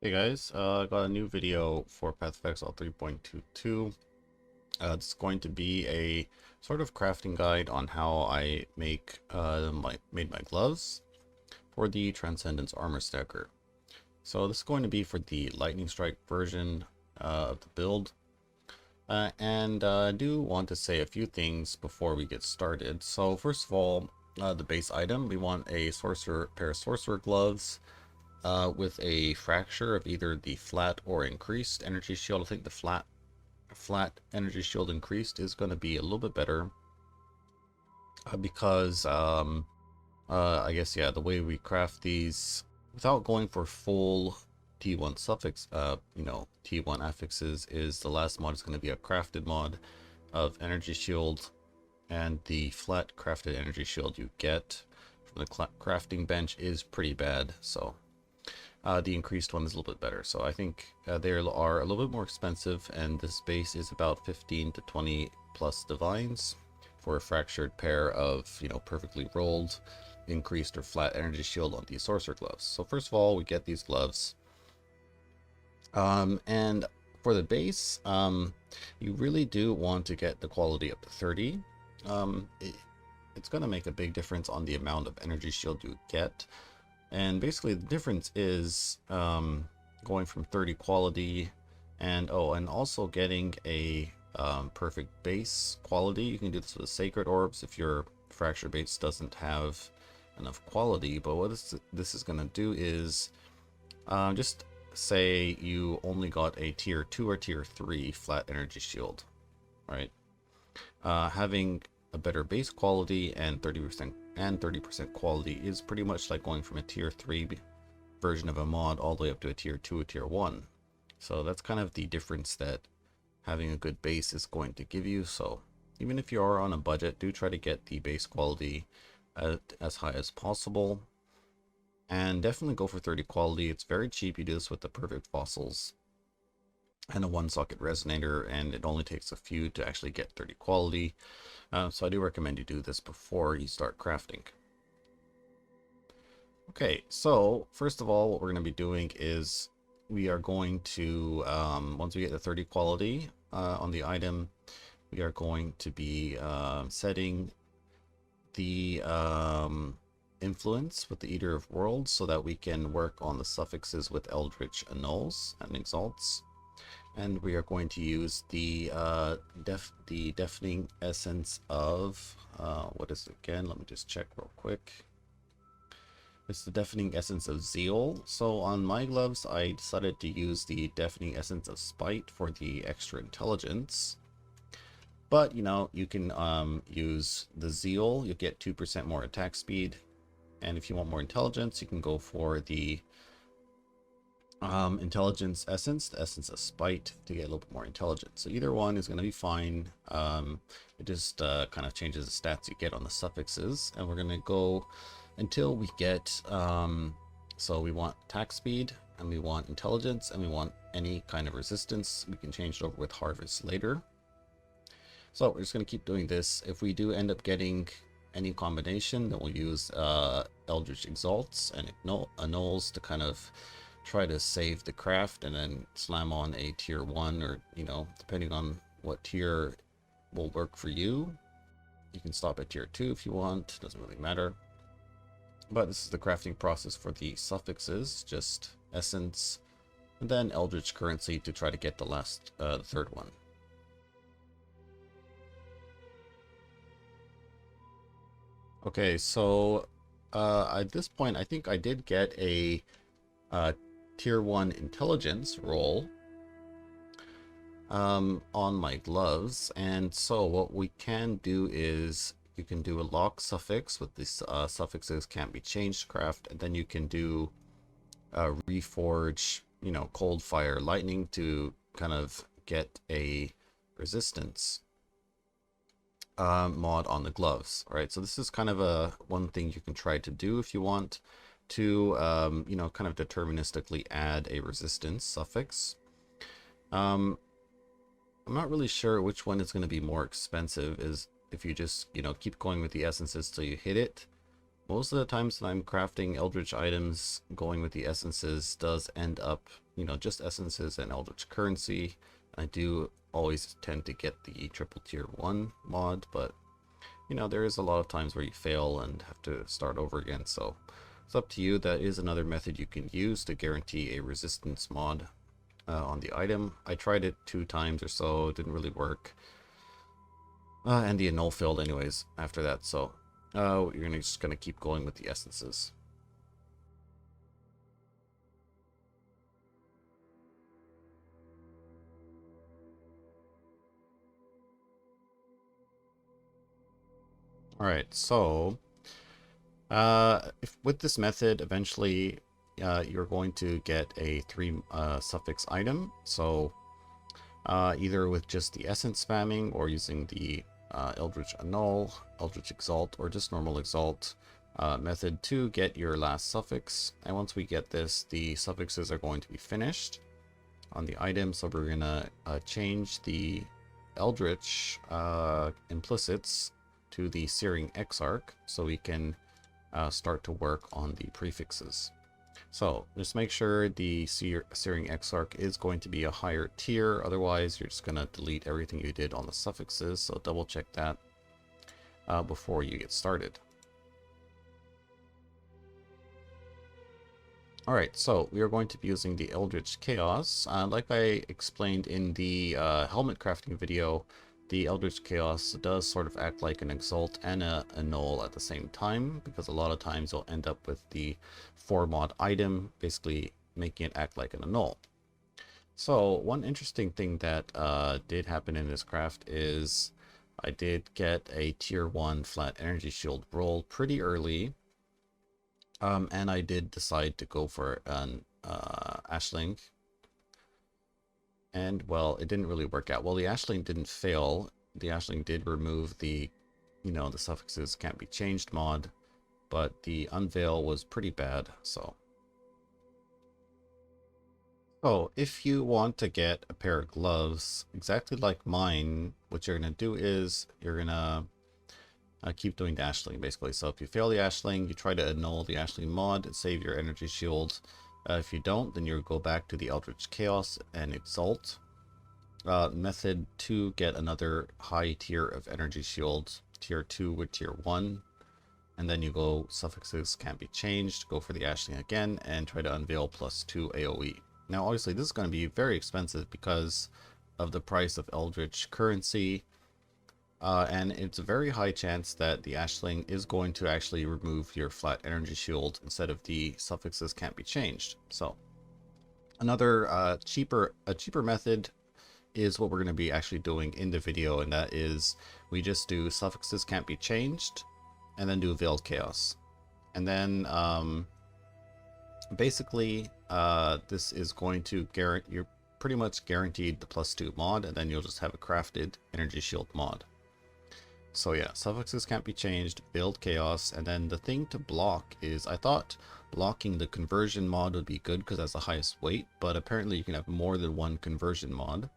Hey guys, I got a new video for Path of Exile 3.22. It's going to be a sort of crafting guide on how I made my gloves for the Transcendence Armour stacker. So this is going to be for the Lightning Strike version of the build. I do want to say a few things before we get started. So first of all, the base item, we want a pair of sorcerer gloves with a fracture of either the flat or increased energy shield. I think the flat energy shield increased is going to be a little bit better because I guess, yeah, the way we craft these without going for full T1 suffix, T1 affixes, is the last mod is going to be a crafted mod of energy shield, and the flat crafted energy shield you get from the crafting bench is pretty bad. So the increased one is a little bit better. So I think they are a little bit more expensive, and this base is about 15 to 20 plus divines for a fractured pair of, perfectly rolled, increased or flat energy shield on these sorcerer gloves. So first of all, we get these gloves. And for the base, you really do want to get the quality up to 30. It's going to make a big difference on the amount of energy shield you get. And basically the difference is going from 30 quality and also getting a perfect base quality. You can do this with sacred orbs if your fracture base doesn't have enough quality. But what this is going to do is just say you only got a tier 2 or tier 3 flat energy shield, right? Having a better base quality and 30% quality is pretty much like going from a tier 3 version of a mod all the way up to a tier 2 or tier 1. So that's kind of the difference that having a good base is going to give you. So even if you are on a budget, do try to get the base quality as high as possible, and definitely go for 30 quality. It's very cheap. You do this with the perfect fossils and a 1-socket resonator, and it only takes a few to actually get 30 quality. So I do recommend you do this before you start crafting. Okay, so first of all, what we're going to be doing is we are going to, once we get the 30 quality on the item, we are going to be setting the influence with the Eater of Worlds so that we can work on the suffixes with Eldritch Annuls and Exalts. And we are going to use the deafening essence of what is it again? Let me just check real quick. It's the deafening essence of zeal. So on my gloves, I decided to use the deafening essence of spite for the extra intelligence. But you can use the zeal. You'll get 2% more attack speed. And if you want more intelligence, you can go for the intelligence essence, the essence of spite, to get a little bit more intelligence. So either one is going to be fine. It just kind of changes the stats you get on the suffixes, and we're going to go until we get so we want attack speed, and we want intelligence, and we want any kind of resistance. We can change it over with harvest later. So we're just going to keep doing this. If we do end up getting any combination, then we'll use Eldritch Exalts and Annuls to kind of try to save the craft, and then slam on a tier 1, or depending on what tier will work for you. You can stop at tier 2 if you want, doesn't really matter. But this is the crafting process for the suffixes, just essence and then Eldritch currency to try to get the third one. Okay, so at this point I think I did get a tier 1 intelligence roll on my gloves, and so what we can do is you can do a lock suffix with these suffixes can't be changed craft, and then you can do reforge, cold fire lightning to kind of get a resistance mod on the gloves. All right, so this is kind of one thing you can try to do if you want to kind of deterministically add a resistance suffix. I'm not really sure which one is going to be more expensive, is if you just keep going with the essences till you hit it, most of the times that I'm crafting Eldritch items, going with the essences does end up, you know, just essences and Eldritch currency. I do always tend to get the triple tier 1 mod, but you know, there is a lot of times where you fail and have to start over again, so it's up to you. That is another method you can use to guarantee a resistance mod on the item. I tried it 2 times or so, it didn't really work. And the annul failed anyways after that, so you're just gonna keep going with the essences. Alright, so with this method, eventually you're going to get a 3 suffix item. So either with just the essence spamming or using the Eldritch Annul, Eldritch Exalt, or just normal Exalt method to get your last suffix. And once we get this, the suffixes are going to be finished on the item. So we're going to change the Eldritch implicits to the Searing Exarch so we can start to work on the prefixes. So just make sure the Searing Exarch is going to be a higher tier, otherwise you're just going to delete everything you did on the suffixes, so double check that before you get started. Alright, so we are going to be using the Eldritch Chaos. Like I explained in the helmet crafting video, the Eldritch Chaos does sort of act like an Exalt and a Annul at the same time, because a lot of times you'll end up with the 4 mod item, basically making it act like an Annul. So one interesting thing that did happen in this craft is I did get a tier 1 flat energy shield roll pretty early, and I did decide to go for an Ashling. And, well, it didn't really work out. Well, the Ashling didn't fail. The Ashling did remove the, you know, the suffixes can't be changed mod, but the unveil was pretty bad, so. So, if you want to get a pair of gloves, exactly like mine, what you're going to do is, you're going to keep doing the Ashling, basically. So if you fail the Ashling, you try to annul the Ashling mod and save your energy shield. If you don't, then you go back to the Eldritch Chaos and Exalt method to get another high tier of energy shield, tier 2 with tier 1. And then you go suffixes can't be changed, go for the Ashling again, and try to unveil +2 AoE. Now obviously this is going to be very expensive because of the price of Eldritch currency. And it's a very high chance that the Ashling is going to actually remove your flat energy shield instead of the suffixes can't be changed. So another cheaper method is what we're going to be actually doing in the video, and that is we just do suffixes can't be changed and then do veiled chaos. And then basically this is going to guarantee, you're pretty much guaranteed the +2 mod, and then you'll just have a crafted energy shield mod. So yeah, suffixes can't be changed, veiled chaos, and then the thing to block is, I thought blocking the conversion mod would be good because that's the highest weight, but apparently you can have more than one conversion mod,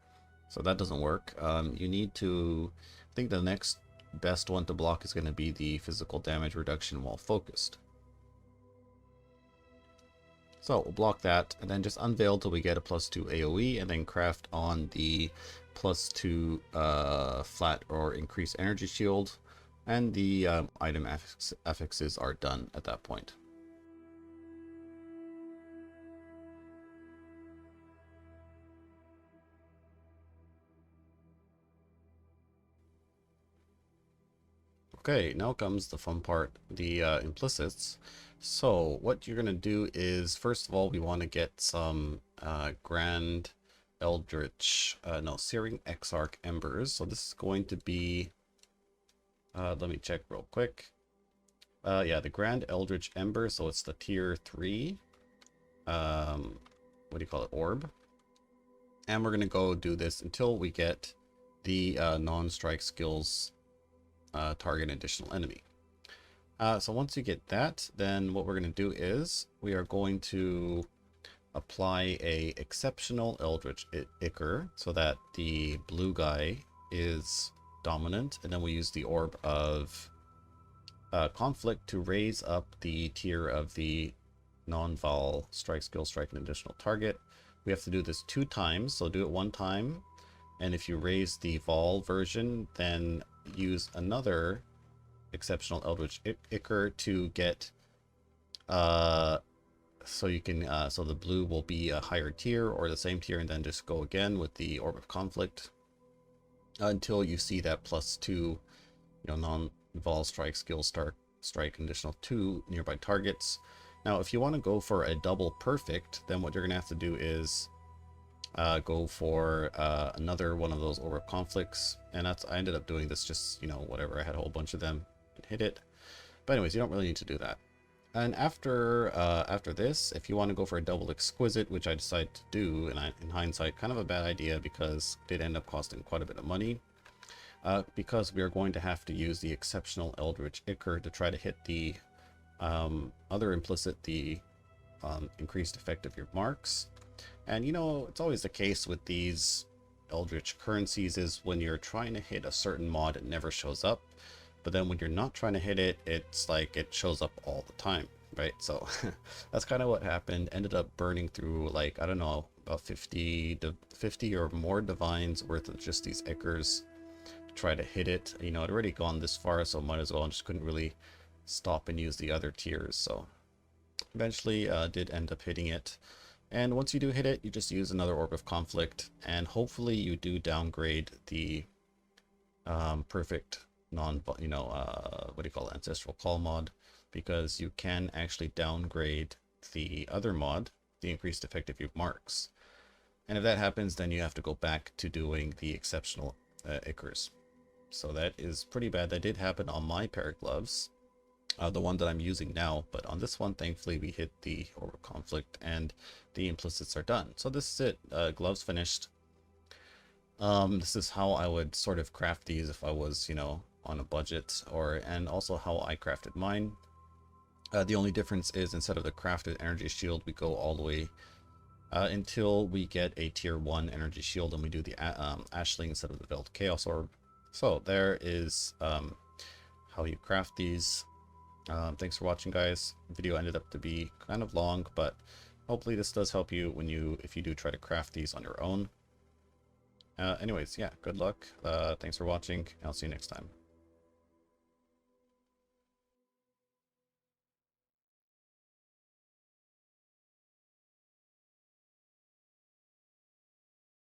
so that doesn't work. You need to, I think the next best one to block is going to be the physical damage reduction while focused. So we'll block that, and then just unveil till we get a +2 AoE, and then craft on the +2 flat or increased energy shield, and the item affixes are done at that point. Okay, now comes the fun part, the implicits. So what you're going to do is, first of all, we want to get some Grand Eldritch, Searing Exarch Embers. So this is going to be, let me check real quick. Yeah, the Grand Eldritch Ember, so it's the tier 3, what do you call it, orb. And we're going to go do this until we get the non-strike skills target an additional enemy. So once you get that, then what we're going to do is we are going to apply a exceptional Eldritch Ichor so that the blue guy is dominant, and then we use the orb of conflict to raise up the tier of the non-vol strike skill, strike an additional target. We have to do this 2 times, so do it 1 time. And if you raise the vol version, then use another exceptional Eldritch Ichor to get so you can so the blue will be a higher tier or the same tier, and then just go again with the Orb of Conflict until you see that +2 non-vol strike skill strike conditional 2 nearby targets. Now if you want to go for a double perfect, then what you're gonna have to do is go for another one of those Orb of Conflicts, and I ended up doing this just whatever, I had a whole bunch of them and hit it. But anyways, you don't really need to do that. And after this, if you want to go for a double exquisite, which I decided to do, and in hindsight, kind of a bad idea because it did end up costing quite a bit of money, because we are going to have to use the exceptional Eldritch Ichor to try to hit the other implicit, the increased effect of your marks. And it's always the case with these Eldritch currencies is when you're trying to hit a certain mod, it never shows up. But then when you're not trying to hit it, it's like it shows up all the time, right? So that's kind of what happened. Ended up burning through, like, I don't know, about 50 or more divines worth of just these Ichors to try to hit it. I'd already gone this far, so might as well, and just couldn't really stop and use the other tiers. So eventually did end up hitting it. And once you do hit it, you just use another Orb of Conflict, and hopefully you do downgrade the perfect what do you call it, ancestral call mod, because you can actually downgrade the other mod, the increased effective marks. And if that happens, then you have to go back to doing the exceptional Ichors. So that is pretty bad. That did happen on my pair of gloves, the one that I'm using now, but on this one, thankfully, we hit the Orb of Conflict and the implicits are done. So this is it. Gloves finished. This is how I would sort of craft these if I was, on a budget, and also how I crafted mine. The only difference is instead of the crafted energy shield, we go all the way until we get a tier 1 energy shield, and we do the Ashling instead of the Veiled Chaos Orb. So there is how you craft these. Thanks for watching, guys. The video ended up to be kind of long, but hopefully this does help you if you do try to craft these on your own. Anyways, yeah, good luck. Thanks for watching. I'll see you next time.